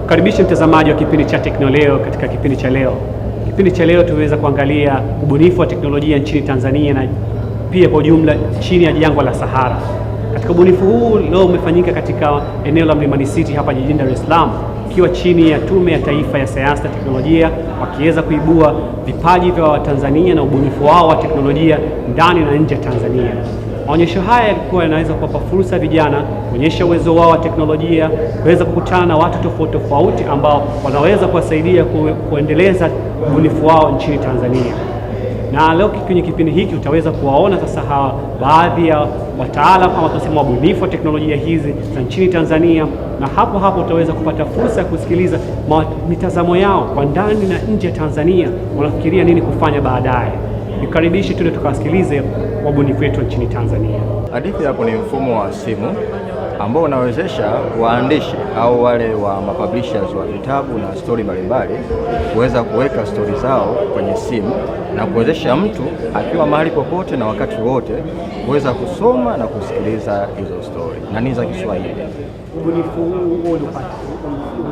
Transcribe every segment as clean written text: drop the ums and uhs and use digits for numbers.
Kukaribisha mtazamaji wa kipindi cha Teknoleo. Katika kipindi cha leo tumeweza kuangalia ubunifu wa teknolojia nchini Tanzania na pia kwa ujumla chini ya jangwa la Sahara. Katika ubunifu huu leo umefanyika katika eneo la Mlimani City hapa jijini Dar es Salaam, ikiwa chini ya Tume ya Taifa ya Sayansi na Teknolojia, wakiweza kuibua vipaji vya Watanzania na ubunifu wao wa teknolojia ndani na nje ya Tanzania. Maonyesho haya yalikuwa yanaweza kuwapa fursa vijana kuonyesha uwezo wao wa teknolojia, kuweza kukutana na watu tofauti tofauti ambao wanaweza kuwasaidia kuendeleza ubunifu wao nchini Tanzania. Na leo kwenye kipindi hiki utaweza kuwaona sasa hawa baadhi ya wataalamu ama tunasema wabunifu wa teknolojia hizi za nchini Tanzania, na hapo utaweza kupata fursa ya kusikiliza mitazamo yao kwa ndani na nje ya Tanzania, wanafikiria nini kufanya baadaye. Nikaribishe tuende tukawasikilize wabunifu wetu nchini Tanzania. Hadithi hapo ni mfumo wa simu ambao unawezesha waandishi au wale wa mapublishers wa vitabu na story mbalimbali kuweza kuweka story zao kwenye simu na kuwezesha mtu akiwa mahali popote na wakati wote kuweza kusoma na kusikiliza hizo story na ni za Kiswahili. Ubunifu huu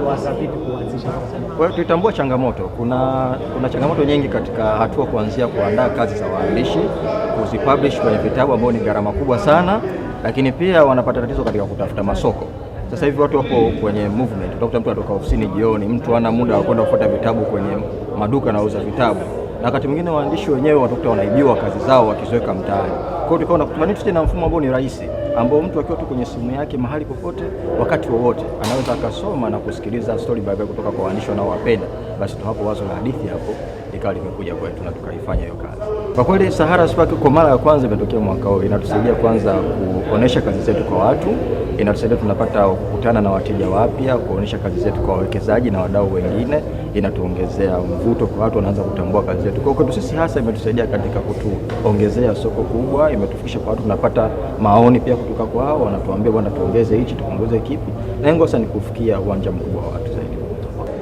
ulianza vipi kuanzisha? Kwa hiyo tutambua changamoto. Kuna changamoto nyingi katika hatua kuanzia kuandaa kazi za waandishi, kuzipublish kwenye vitabu ambao ni gharama kubwa sana, lakini pia wanapata tatizo katika kutafuta masoko. Sasa hivi watu wapo kwenye movement. Utakuta mtu anatoka ofisini jioni, mtu hana muda wa kwenda kufuata vitabu kwenye maduka na uza vitabu. Na wakati mwingine waandishi wenyewe watakuta wanaibiwa kazi zao wakiziweka mtaani. Kwa hiyo tukaona tunanisha na mfumo ambao ni rahisi, ambao mtu akiwa tu kwenye simu yake mahali popote wakati wowote anaweza akasoma na kusikiliza story mbalimbali kutoka kwa waandishi wanaowapenda. Basi hapo wazo la hadithi hapo ikawa limekuja kwetu na tukaifanya hiyo kazi. Kwa kweli Sahara Spark kwa mara ya kwanza imetokea mwaka huu, inatusaidia kwanza kuonesha kazi zetu kwa watu, inatusaidia tunapata kukutana na wateja wapya, kuonesha kazi zetu kwa wawekezaji na wadau wengine, inatuongezea mvuto kwa watu, wanaanza kutambua kazi zetu. Kwa hiyo sisi hasa imetusaidia katika kutuongezea soko kubwa, imetufikisha kwa watu, tunapata maoni pia kutoka kwao, wanatuambia bwana tuongeze hichi, tupunguze kipi. Lengo sasa ni kufikia uwanja mkubwa wa watu zaidi.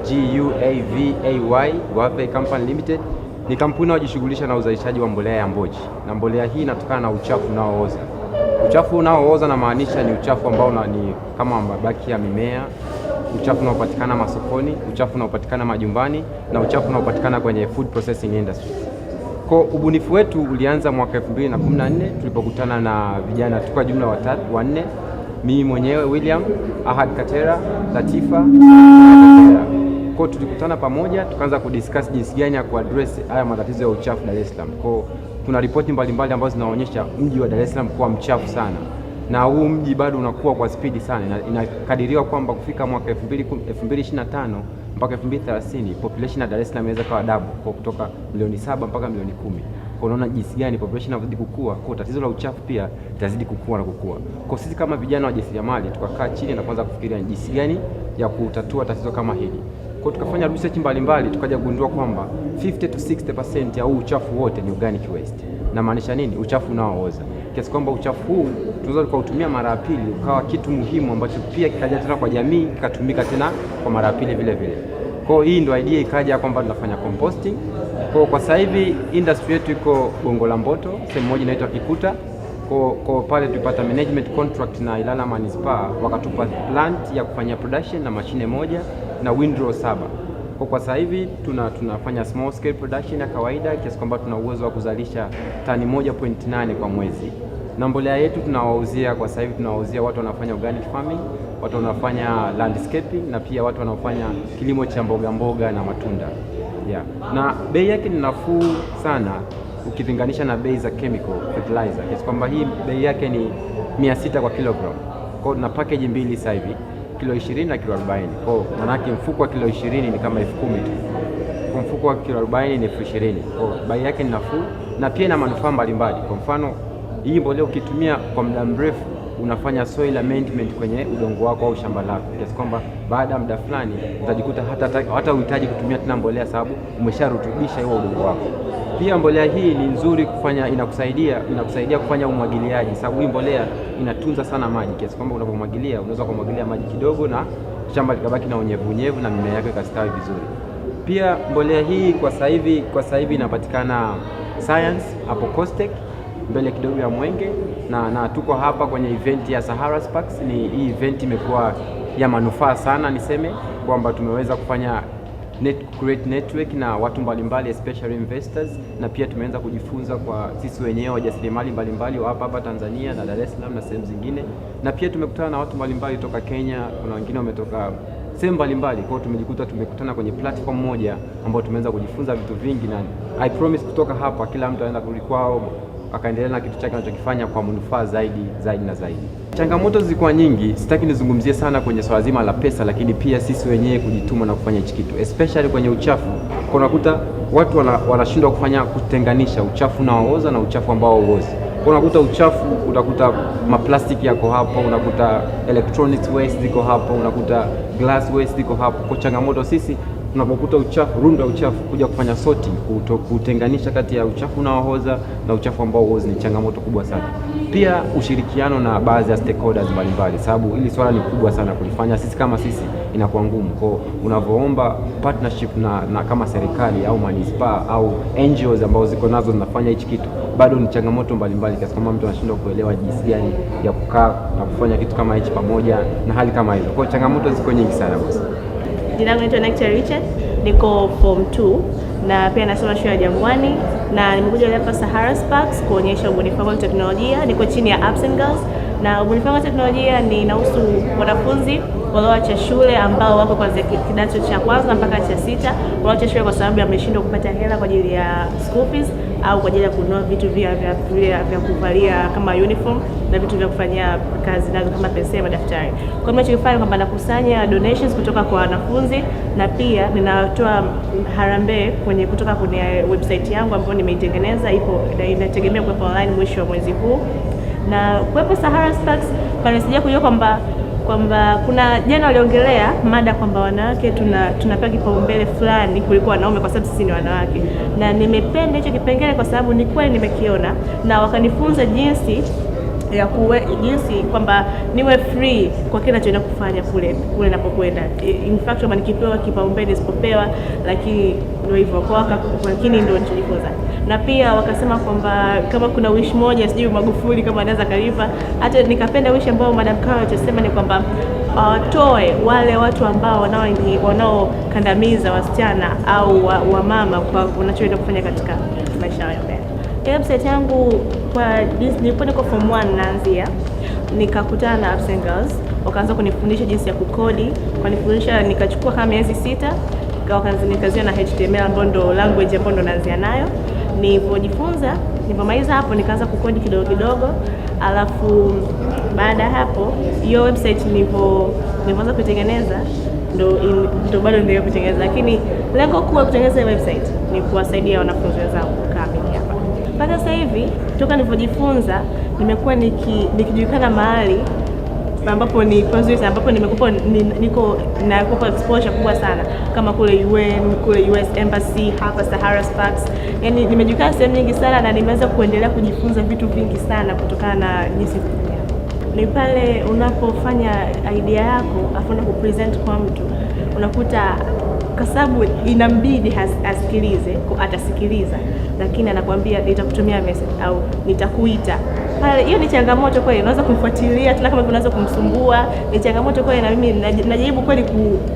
GUAVAY WAVAY Company Limited ni kampuni inayojishughulisha na uzalishaji wa mbolea ya mboji, na mbolea hii inatokana na uchafu unaooza. Uchafu unaooza na maanisha ni uchafu ambao ni kama mabaki ya mimea, uchafu unaopatikana masokoni, uchafu unaopatikana majumbani na uchafu unaopatikana kwenye food processing industry. Kwa ubunifu wetu ulianza mwaka 2014 tulipokutana na vijana, tuko jumla wanne, mimi mwenyewe William, Ahad Katera, Latifa. Kwa tulikutana pamoja tukaanza kudiscuss jinsi gani ya kuaddress haya matatizo ya uchafu Dar es Salaam. Kwa kuna ripoti mbalimbali ambazo zinaonyesha mji wa Dar es Salaam kuwa mchafu sana, na huu mji bado unakuwa kwa spidi sana. Inakadiriwa kwamba kufika mwaka 2025 mpaka 2030 population ya Dar es Salaam inaweza kuwa double, kwa kutoka milioni 7 mpaka milioni 10. Kwa unaona jinsi gani population inazidi kukua, kwa tatizo la uchafu pia litazidi kukua na kukua. Kwa sisi kama vijana wa jasiriamali tukakaa chini na kuanza kufikiria jinsi gani ya kutatua tatizo kama hili. Kwa tukafanya research mbalimbali, tukaja kugundua kwamba 50 to 60% ya huu uchafu wote ni organic waste. Na maanisha nini? Uchafu unaooza. Kiasi kwamba uchafu huu tunaweza kuutumia mara ya pili ukawa kitu muhimu ambacho pia kikaja tena kwa jamii, kikatumika tena kwa mara ya pili vile vile. Kwa hii ndio idea ikaja kwamba tunafanya composting. Kwa sasa hivi industry yetu iko Gongo la Mboto, sehemu moja inaitwa Kikuta. Kwa pale tulipata management contract na Ilala Manispaa, wakatupa plant ya kufanya production na mashine moja na windrow 7. Kwa sasa hivi tunafanya small scale production ya kawaida kiasi kwamba tuna uwezo wa kuzalisha tani 1.8 kwa mwezi. Na mbolea yetu tunawauzia kwa sasa hivi, tunawauzia watu wanafanya organic farming, watu wanafanya landscaping na pia watu wanaofanya kilimo cha mboga na matunda. Yeah. Na bei yake ni nafuu sana ukilinganisha na bei za chemical fertilizer. Kiasi kwamba hii bei yake ni 600 kwa kilogram. Kwa na package mbili sasa hivi, kilo 20 na kilo 40. Kwa maana yake mfuko wa kilo 20 ni kama 10,000 tu. Kwa mfuko wa kilo 40 ni 20,000. Kwa bei yake ni nafuu na pia ina manufaa mbalimbali. Kwa mfano, hii mbolea ukitumia kwa muda mrefu unafanya soil amendment kwenye udongo wako au shamba lako. Kiasi kwamba baada ya muda fulani utajikuta hata uhitaji kutumia tena mbolea sababu umesharutubisha hiyo udongo wako. Pia mbolea hii ni nzuri kufanya, inakusaidia kufanya umwagiliaji sababu hii mbolea inatunza sana maji. Kiasi kwamba unapomwagilia unaweza kumwagilia maji kidogo na shamba likabaki na unyevu na mimea yako ikastawi vizuri. Pia mbolea hii kwa sasa hivi inapatikana Science hapo Costech mbele kidogo ya Mwenge, na tuko hapa kwenye event ya Sahara Sparks. Hii event imekuwa ya manufaa sana. Niseme kwamba tumeweza kufanya create network na watu mbalimbali especially investors, na pia tumeanza kujifunza kwa sisi wenyewe wajasiriamali mbalimbali wa hapa Tanzania na Dar es Salaam na sehemu zingine, na pia tumekutana na watu mbalimbali kutoka Kenya, kuna wengine wametoka sehemu mbalimbali. Kwa hiyo tumekutana kwenye platform moja ambayo tumeanza kujifunza vitu vingi, na I promise kutoka hapa kila mtu anaenda kurudi kwao akaendelea na kitu chake anachokifanya kwa manufaa zaidi na zaidi. Changamoto zilikuwa nyingi, sitaki nizungumzie sana kwenye swala zima la pesa, lakini pia sisi wenyewe kujituma na kufanya hichi kitu, especially kwenye uchafu. Unakuta watu wanashindwa kutenganisha uchafu unaooza na uchafu ambao hauozi. Unakuta uchafu, utakuta maplastiki yako hapo, unakuta electronics waste ziko hapo, unakuta glass waste ziko hapo. Kwa changamoto sisi tunapokuta uchafu, rundo ya uchafu, kuja kufanya sorting, kutenganisha kati ya uchafu unaooza na uchafu ambao hauozi ni changamoto kubwa sana. Pia ushirikiano na baadhi ya stakeholders mbalimbali, sababu hili swala ni kubwa sana kulifanya sisi kama sisi inakuwa ngumu. Kwa unavyoomba partnership na kama serikali au manispaa au NGOs ambao ziko nazo zinafanya hichi kitu, bado ni changamoto mbalimbali kiasi kama mtu anashindwa kuelewa jinsi gani ya kukaa na kufanya kitu kama hichi pamoja na hali kama hizo. Kwa changamoto ziko nyingi sana boss. Jina langu naitwa Nectar Richard, niko form 2 na pia nasoma shule ya Jangwani, na nimekuja hapa Sahara Sparks kuonyesha ubunifu wa teknolojia. Niko chini ya Apps and Girls, na ubunifu wa teknolojia ni inahusu wanafunzi walioacha shule ambao wako kuanzia kidato cha kwanza mpaka cha 6, walioacha shule kwa sababu wameshindwa kupata hela kwa ajili ya school fees au kwa ajili ya kununua vitu vya kuvalia kama uniform na vitu vya kufanyia kazi nazo kama penseli, madaftari. Kwa hiyo ninachofanya kwamba nakusanya donations kutoka kwa wanafunzi, na pia ninatoa harambee kutoka kwenye website yangu ambayo nimeitengeneza, ipo inategemea kuwepo online mwisho wa mwezi huu. Na kuwepo Sahara Sparks panisaidia kujua kwamba kuna jana waliongelea mada kwamba wanawake tunapewa kipaumbele fulani kuliko wanaume kwa sababu sisi ni wanawake, na nimependa hicho kipengele kwa sababu ni kweli nimekiona, na wakanifunza jinsi kwamba niwe free kwa kile ninachoenda kufanya kule ninapokwenda. In fact kama nikipewa kipaumbele nisipopewa, lakini ndio hivyo lakini ndio nilichojifunza. Na pia wakasema kwamba kama kuna wish moja sijui Magufuli kama anaweza kalipa, hata nikapenda wish ambao Madam Karo alisema ni kwamba watoe wale watu ambao wanaokandamiza wasichana au wamama kwa wanachoenda kufanya katika maisha yao mbele. Website yangu nilipo form 1 naanzia, nikakutana na Apps and Girls, wakaanza kunifundisha jinsi ya kukodi, kunifundisha nikachukua kama miezi 6, wakaanza nikazia na HTML ambayo ndo language ambayo ndo naanzia nayo. Nilipomaliza hapo nikaanza kukodi kidogo, alafu baada hapo hiyo website nilipoanza kutengeneza ndo bado ndio kutengeneza, lakini lengo kuu la kutengeneza website ni kuwasaidia wanafunzi wenzangu kama hapa. Mpaka sasa hivi toka nilipojifunza nimekuwa nikijulikana mahali ambapo ni positive, ambapo niko exposure kubwa sana kama kule UN, kule US Embassy, hapa Sahara Sparks. Yani nimejulikana sehemu nyingi sana, na nimeweza kuendelea kujifunza vitu vingi sana kutokana na jinsi ni pale unapofanya idea yako afu na kupresent kwa mtu, unakuta kwa sababu inambidi asikilize, atasikiliza, lakini anakuambia nitakutumia message au nitakuita. Pale hiyo ni changamoto kweli, unaweza kumfuatilia tena kama unaweza kumsumbua, ni changamoto kweli, na mimi najaribu kweli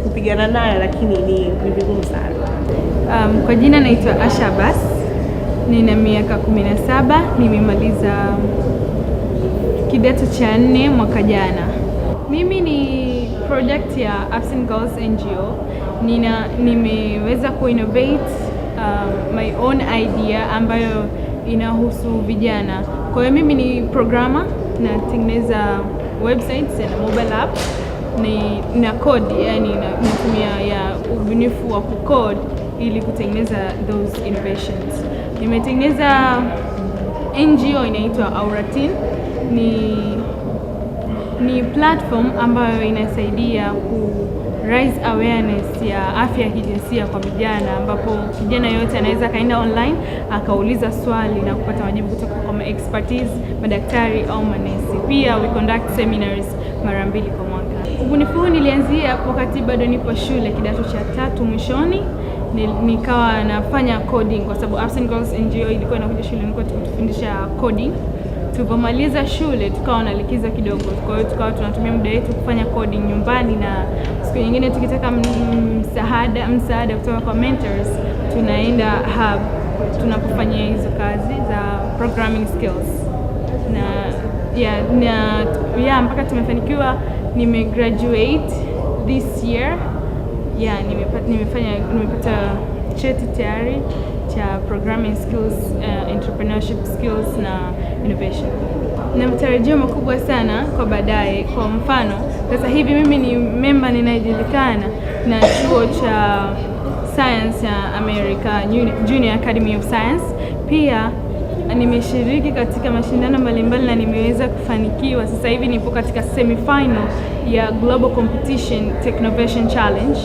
kupigana nayo, lakini ni vigumu sana. Kwa jina naitwa Asha Bas, nina miaka 17, nimemaliza kidato cha 4 mwaka jana. Mimi ni project ya Apps and Girls NGO. Nimeweza kuinnovate my own idea ambayo inahusu vijana. Kwa hiyo mimi ni programmer, natengeneza websites na mobile app, na code, yani natumia ya ubunifu wa kucode ili kutengeneza those innovations. Nimetengeneza NGO inaitwa Auratin. Ni platform ambayo inasaidia ku raise awareness ya afya ya kijinsia kwa vijana, ambapo kijana yote anaweza kaenda online akauliza swali na kupata majibu kutoka kwa expertise, madaktari au manesi. Pia we conduct seminars mara 2 kwa mwaka. Ubunifu nilianzia wakati bado nipo shule kidato cha 3 mwishoni, nikawa nafanya coding kwa sababu Apps and Girls NGO ilikuwa inakuja shule, nilikuwa tukifundisha coding. Tulipomaliza shule tukawa na likizo kidogo, kwa hiyo tukawa tunatumia muda wetu kufanya coding nyumbani, na siku nyingine tukitaka msaada kutoka kwa mentors tunaenda hub tunapofanya hizo kazi za programming skills. Na mpaka tumefanikiwa, nimegraduate this year. Nimepata cheti tayari cha programming skills, entrepreneurship skills na innovation. Na matarajio makubwa sana kwa baadaye. Kwa mfano, sasa hivi mimi ni member ninayejulikana na chuo cha Science ya America, Junior Academy of Science. Pia nimeshiriki katika mashindano mbalimbali na nimeweza kufanikiwa. Sasa hivi nipo katika semi-final ya Global Competition Technovation Challenge.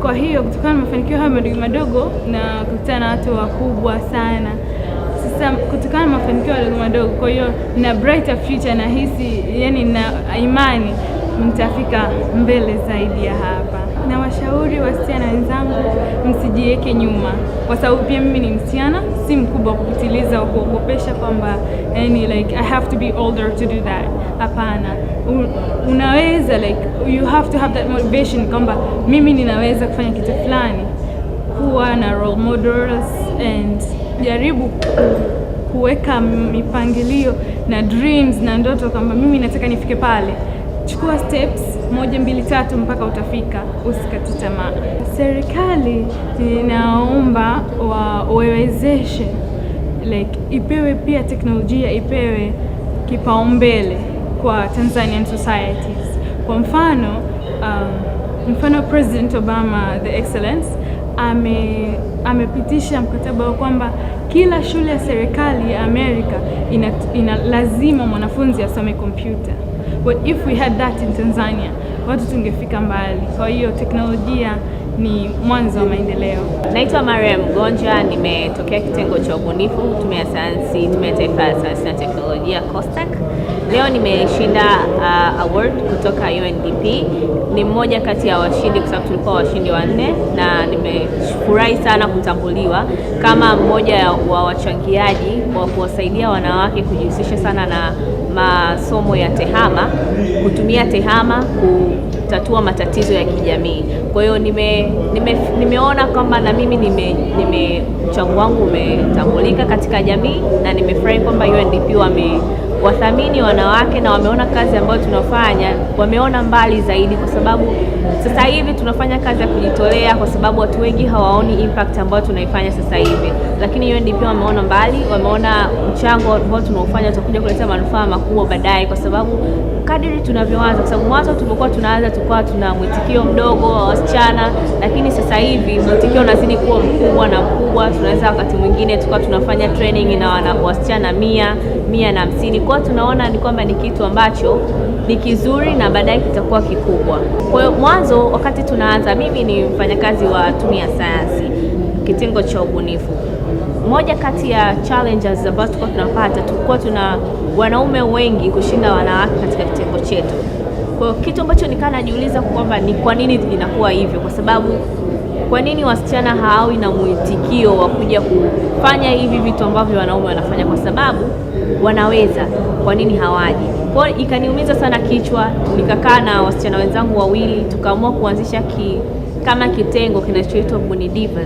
Kwa hiyo kutokana na mafanikio hayo madogo na kukutana na watu wakubwa sana, sasa kutokana na mafanikio madogo, kwa hiyo na brighter future, na hisi na imani nitafika mbele zaidi ya hapa. Na washauri wasichana wenzangu, msijiweke nyuma, kwa sababu pia mimi ni msichana, si mkubwa kupitiliza kuogopesha kwamba like I have to be older to do that. Hapana, unaweza you have to have that motivation kwamba mimi ninaweza kufanya kitu fulani. Kuwa na role models and jaribu kuweka mipangilio na dreams na ndoto kwamba mimi nataka nifike pale. Chukua steps 1, 2, 3 mpaka utafika, usikate tamaa. Serikali ninaomba wawezeshe ipewe pia teknolojia, ipewe kipaumbele kwa Tanzanian societies. Kwa mfano President Obama, the excellence, amepitisha mkataba wa kwamba kila shule ya serikali ya Amerika ina lazima mwanafunzi asome kompyuta. But if we had that in Tanzania, watu tungefika mbali. Kwa hiyo teknolojia ni mwanzo wa maendeleo. Naitwa Mariam Gonja, nimetokea kitengo cha ubunifu, Tume ya Taifa ya Sayansi na Teknolojia COSTECH. Leo nimeshinda award kutoka UNDP. Ni mmoja kati ya washindi, kwa sababu tulikuwa washindi 4, na nimefurahi sana kutambuliwa kama mmoja wa wachangiaji wa kuwasaidia wanawake kujihusisha sana na masomo ya tehama, kutumia tehama kutatua matatizo ya kijamii. Kwa hiyo nimeona kwamba na mimi mchango wangu umetambulika katika jamii, na nimefurahi kwamba UNDP wathamini wanawake na wameona kazi ambayo tunafanya, wameona mbali zaidi, kwa sababu sasa hivi tunafanya kazi ya kujitolea, kwa sababu watu wengi hawaoni impact ambayo tunaifanya sasa hivi, lakini UNDP wameona mbali, wameona mchango ambao tunaofanya utakuja kuleta manufaa makubwa baadaye, kwa sababu kadiri tunavyoanza, kwa sababu mwanzo tulipokuwa tunaanza tulikuwa tuna mwitikio mdogo wa wasichana, lakini sasa hivi mwitikio unazidi kuwa mkubwa na mkubwa. Tunaweza wakati mwingine tulikuwa tunafanya training na wasichana 150. Kwa tunaona ni kwamba ni kitu ambacho ni kizuri na baadaye kitakuwa kikubwa. Kwa hiyo mwanzo wakati tunaanza, mimi ni mfanyakazi wa Tume ya Sayansi, kitengo cha ubunifu. Moja kati ya challenges ambazo tulikuwa tuna wanaume wengi kushinda wanawake katika kitengo chetu. Kwa hiyo kitu ambacho nikaa najiuliza kwamba ni kwa nini inakuwa hivyo, kwa sababu kwa nini wasichana hawawi na mwitikio wa kuja kufanya hivi vitu ambavyo wanaume wanafanya, kwa sababu wanaweza, kwa nini hawaji? Kwa hiyo ikaniumiza sana kichwa, nikakaa na wasichana wenzangu 2 tukaamua kuanzisha kama kitengo kinachoitwa WABUNIFU.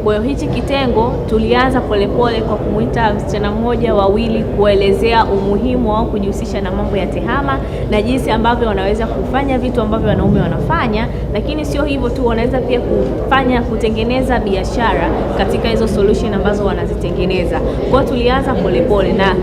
Kwa hiyo hichi kitengo tulianza polepole kwa kumuita msichana 1 2 kuelezea umuhimu wa kujihusisha na mambo ya tehama na jinsi ambavyo wanaweza kufanya vitu ambavyo wanaume wanafanya, lakini sio hivyo tu, wanaweza pia kutengeneza biashara katika hizo solution ambazo wanazitengeneza. Kwa hiyo tulianza polepole, na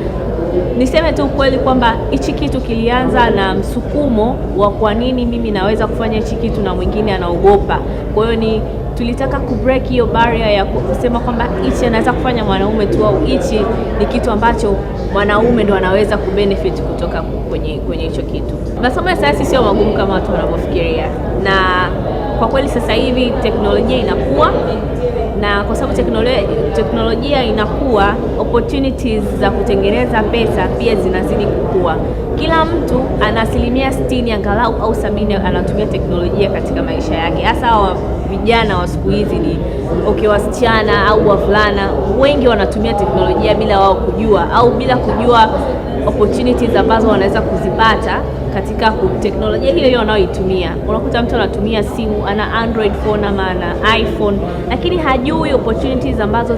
niseme tu kweli kwamba hichi kitu kilianza na msukumo wa kwa nini mimi naweza kufanya hichi kitu na mwingine anaogopa. Kwa hiyo tulitaka kubreak hiyo barrier ya kusema kwamba hichi anaweza kufanya mwanaume tu, au hichi ni kitu ambacho mwanaume ndo anaweza kubenefit kutoka kwenye hicho kitu. Masomo ya sayansi sio magumu kama watu wanavyofikiria, na kwa kweli sasa hivi teknolojia inakuwa na kwa sababu teknolojia inakuwa, opportunities za kutengeneza pesa pia zinazidi kukua. Kila mtu ana 60% angalau au 70 anatumia teknolojia katika maisha yake, hasa vijana wa siku hizi. Ni wasichana au wavulana wengi wanatumia teknolojia bila wao kujua, au bila kujua opportunities ambazo wanaweza kuzipata katika teknolojia hiyo wanayoitumia. Unakuta mtu anatumia simu, ana Android phone ama ana iPhone, lakini hajui opportunities ambazo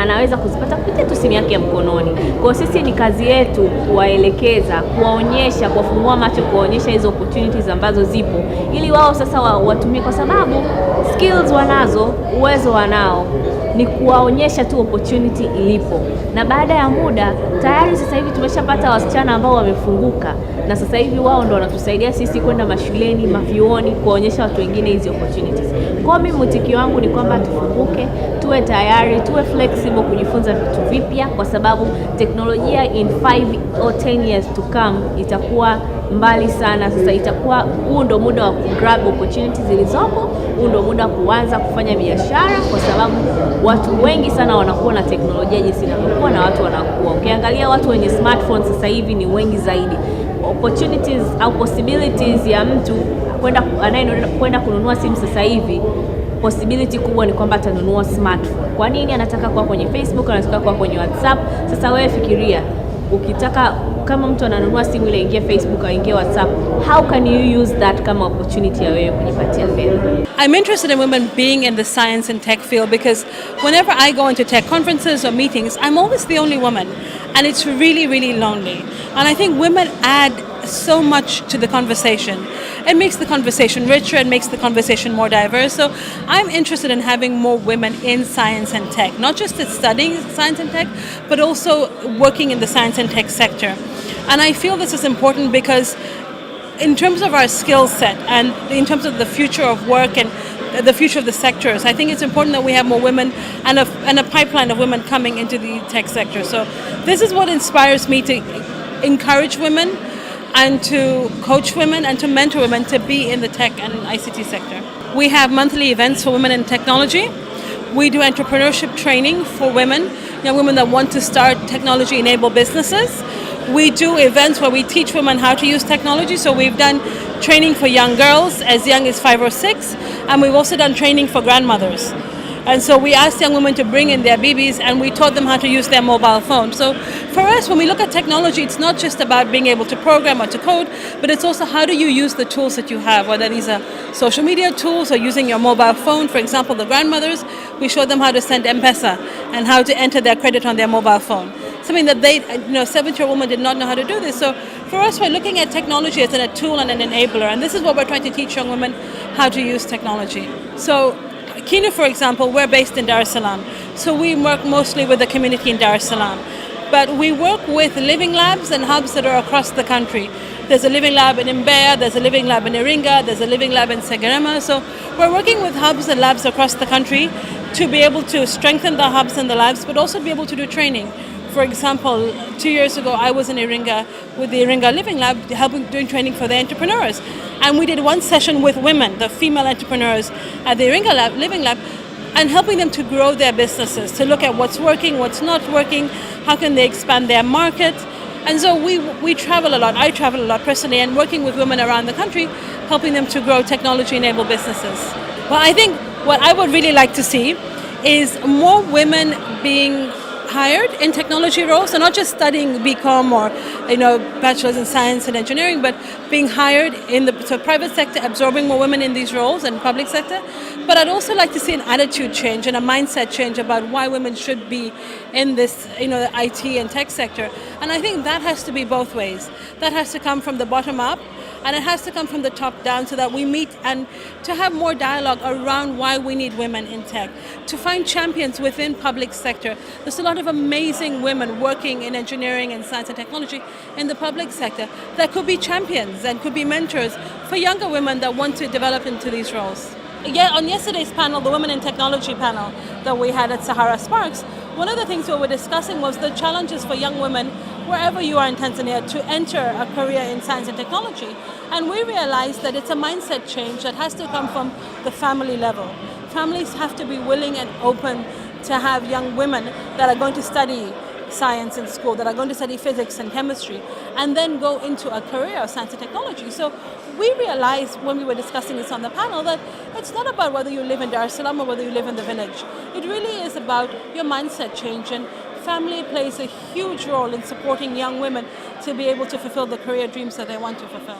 anaweza kuzipata kupitia tu simu yake ya mkononi. Kwa sisi ni kazi yetu kuwaelekeza, kuwaonyesha, kuwafungua macho, kuwaonyesha hizo opportunities ambazo zipo, ili wao sasa watumie, kwa sababu skills wanazo, uwezo wanao, ni kuwaonyesha tu opportunity ilipo. Na baada ya muda tayari sasa hivi tumeshapata wasichana ambao wamefunguka, na sasa hivi wao ndo wanatusaidia sisi kwenda mashuleni, mavyuoni, kuwaonyesha watu wengine hizi opportunities. Kwa mimi mwitikio wangu ni kwamba tufunguke, tuwe tayari, tuwe flexible kujifunza vitu vipya, kwa sababu teknolojia in 5 or 10 years to come itakuwa mbali sana. Sasa itakuwa huu ndo muda wa grab opportunities zilizopo, huu ndo muda kuanza kufanya biashara, kwa sababu watu wengi sana wanakuwa na teknolojia jinsi inavyokuwa, na watu wanakuwa. Ukiangalia watu wenye smartphones sasa hivi ni wengi zaidi. Opportunities au possibilities ya mtu kwenda kununua simu sasa hivi, possibility kubwa ni kwamba atanunua smartphone. Kwa nini? Anataka kuwa kwenye Facebook, anataka kuwa kwenye WhatsApp. Sasa wewe fikiria, ukitaka kama mtu ananunua simu ile, ingia Facebook au ingia WhatsApp, how can you use that kama opportunity ya wewe kujipatia fedha? I'm interested in women being in the science and tech field because whenever I go into tech conferences or meetings, I'm always the only woman, and it's really, really lonely. And I think women add so much to the conversation. It makes the conversation richer, it makes the conversation more diverse. So I'm interested in having more women in science and tech, not just studying science and tech, but also working in the science and tech sector. And I feel this is important because in terms of our skill set and in terms of the future of work and the future of the sectors, I think it's important that we have more women and a pipeline of women coming into the tech sector. So this is what inspires me to encourage women and to coach women and to mentor women to be in the tech and ICT sector. We have monthly events for women in technology. We do entrepreneurship training for women, young women that want to start technology-enabled businesses. We do events where we teach women how to use technology. So we've done training for young girls as young as 5 or 6, and we've also done training for grandmothers. And so we asked young women to bring in their babies, and we taught them how to use their mobile phone. So for us, when we look at technology, it's not just about being able to program or to code, but it's also how do you use the tools that you have, whether these are social media tools or using your mobile phone. For example, the grandmothers, we showed them how to send M-Pesa and how to enter their credit on their mobile phone. Something that they, 7-year-old women did not know how to do this. So for us, we're looking at technology as a tool and an enabler. And this is what we're trying to teach young women, how to use technology. So Kino, for example, we're based in Dar es Salaam. So we work mostly with the community in Dar es Salaam. But we work with living labs and hubs that are across the country. There's a living lab in Mbeya, there's a living lab in Iringa, there's a living lab in Segerema. So we're working with hubs and labs across the country to be able to strengthen the hubs and the labs, but also be able to do training. For example, 2 years ago, I was in Iringa with the Iringa Living Lab, doing training for the entrepreneurs. And we did one session with women, the female entrepreneurs at the Iringa Living Lab, and helping them to grow their businesses, to look at what's working, what's not working, how can they expand their market. And so we travel a lot. I travel a lot personally, and working with women around the country, helping them to grow technology-enabled businesses. Well, I think what I would really like to see is more women being hired in technology roles, so not just studying BCom or bachelor's in science and engineering, but being hired in the private sector, absorbing more women in these roles and public sector. But I'd also like to see an attitude change and a mindset change about why women should be in this, the IT and tech sector. And I think that has to be both ways. That has to come from the bottom up, and it has to come from the top down, so that we meet and to have more dialogue around why we need women in tech, to find champions within public sector. There's a lot of amazing women working in engineering and science and technology in the public sector that could be champions and could be mentors for younger women that want to develop into these roles. Yeah, on yesterday's panel, the Women in Technology panel that we had at Sahara Sparks, one of the things we were discussing was the challenges for young women, wherever you are in Tanzania, to enter a career in science and technology. And we realized that it's a mindset change that has to come from the family level. families have to be willing and open to have young women that are going to study science in school, that are going to study physics and chemistry, and then go into a career of science and technology. So we realized when we were discussing this on the panel that it's not about whether you live in Dar es Salaam or whether you live in the village. It really is about your mindset change, and family plays a huge role in supporting young women to be able to fulfill the career dreams that they want to fulfill.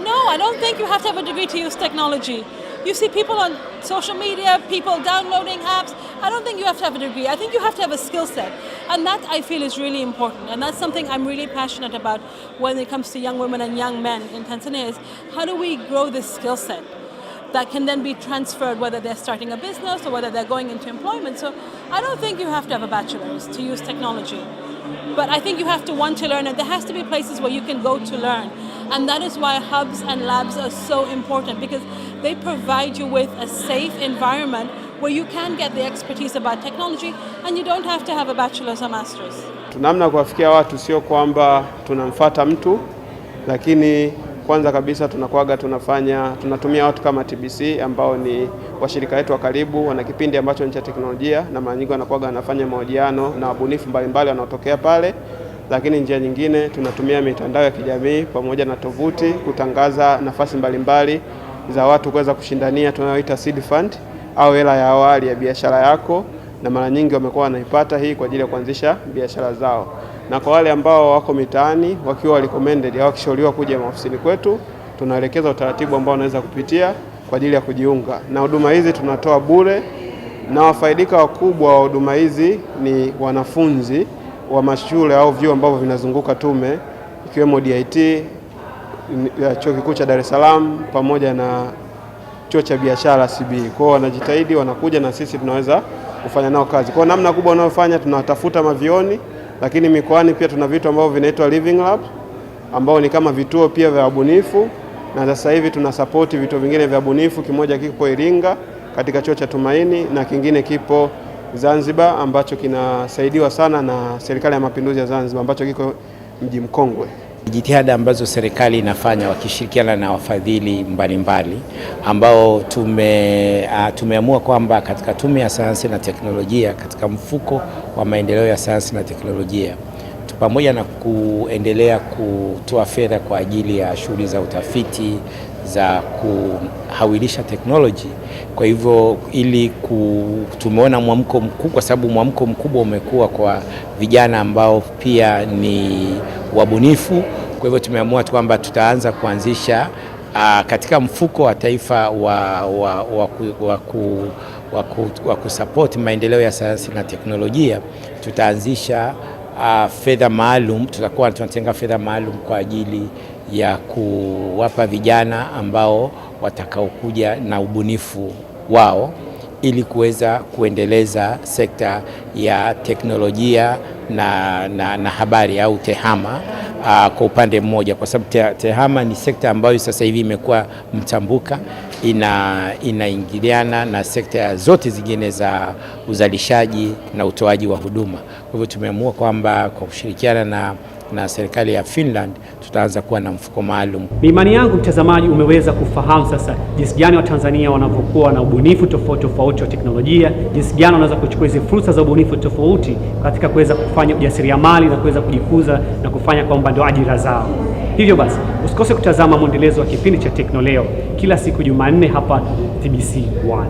No, I don't think you have to have a degree to use technology. You see people on social media, people downloading apps. I don't think you have to have a degree. I think you have to have a skill set. And that, I feel, is really important. And that's something I'm really passionate about when it comes to young women and young men in Tanzania, is how do we grow this skill set that can then be transferred, whether they're starting a business or whether they're going into employment. So I don't think you have to have a bachelor's to use technology. But I think you have to want to learn, and there has to be places where you can go to learn. And that is why hubs and labs are so important, because they provide you with a safe environment where you can get the expertise about technology and you don't have to have a bachelor's or master's. Tunamna kuwafikia watu sio kwamba tunamfuata mtu, lakini kwanza kabisa tunatumia watu kama TBC ambao ni washirika wetu wa karibu, wana kipindi ambacho ni cha teknolojia, na mara nyingi wanafanya mahojiano na wabunifu mbalimbali wanaotokea pale. Lakini njia nyingine tunatumia mitandao ya kijamii pamoja na tovuti kutangaza nafasi mbalimbali za watu kuweza kushindania tunayoita seed fund au hela ya awali ya biashara yako, na mara nyingi wamekuwa wanaipata hii kwa ajili ya kuanzisha biashara zao. Na kwa wale ambao wako mitaani wakiwa recommended au wakishauriwa kuja maofisini kwetu, tunaelekeza utaratibu ambao wanaweza kupitia kwa ajili ya kujiunga. Na huduma hizi tunatoa bure, na wafaidika wakubwa wa huduma hizi ni wanafunzi wa mashule au vyuo ambavyo vinazunguka tume, ikiwemo DIT ya Chuo Kikuu cha Dar es Salaam pamoja na Chuo cha Biashara CB. Kwa wanajitahidi, wanakuja na sisi tunaweza kufanya nao kazi. Kwa namna kubwa wanayofanya, tunawatafuta mavioni, lakini mikoani pia tuna vitu ambavyo vinaitwa living lab ambao ni kama vituo pia vya wabunifu, na sasa hivi tuna support vituo vingine vya wabunifu. Kimoja kipo Iringa katika Chuo cha Tumaini na kingine kipo Zanzibar ambacho kinasaidiwa sana na Serikali ya Mapinduzi ya Zanzibar ambacho kiko Mji Mkongwe. Jitihada ambazo serikali inafanya wakishirikiana na wafadhili mbalimbali ambao tumeamua kwamba katika Tume ya Sayansi na Teknolojia, katika mfuko wa maendeleo ya sayansi na teknolojia, pamoja na kuendelea kutoa fedha kwa ajili ya shughuli za utafiti za kuhawilisha teknoloji. Kwa hivyo tumeona mwamko mkubwa, kwa sababu mwamko mkubwa umekuwa kwa vijana ambao pia ni wabunifu. Kwa hivyo tumeamua kwamba tutaanza kuanzisha katika mfuko wa taifa wa kusupport maendeleo ya sayansi na teknolojia, tutaanzisha fedha maalum. Tutakuwa tunatenga fedha maalum kwa ajili ya kuwapa vijana ambao watakaokuja na ubunifu wao ili kuweza kuendeleza sekta ya teknolojia na habari au TEHAMA kwa upande mmoja, kwa sababu TEHAMA ni sekta ambayo sasa hivi imekuwa mtambuka, inaingiliana na sekta zote zingine za uzalishaji na utoaji wa huduma. Kwa hivyo tumeamua kwamba kwa kushirikiana na serikali ya Finland tutaanza kuwa na mfuko maalum. Ni imani yangu mtazamaji umeweza kufahamu sasa jinsi gani Watanzania wanavyokuwa na ubunifu tofauti wa teknolojia, jinsi gani wanaweza kuchukua hizo fursa za ubunifu tofauti katika kuweza kufanya ujasiriamali na kuweza kujikuza na kufanya kwamba ndio ajira zao. Hivyo basi usikose kutazama mwendelezo wa kipindi cha Tekno Leo kila siku Jumanne hapa TBC 1.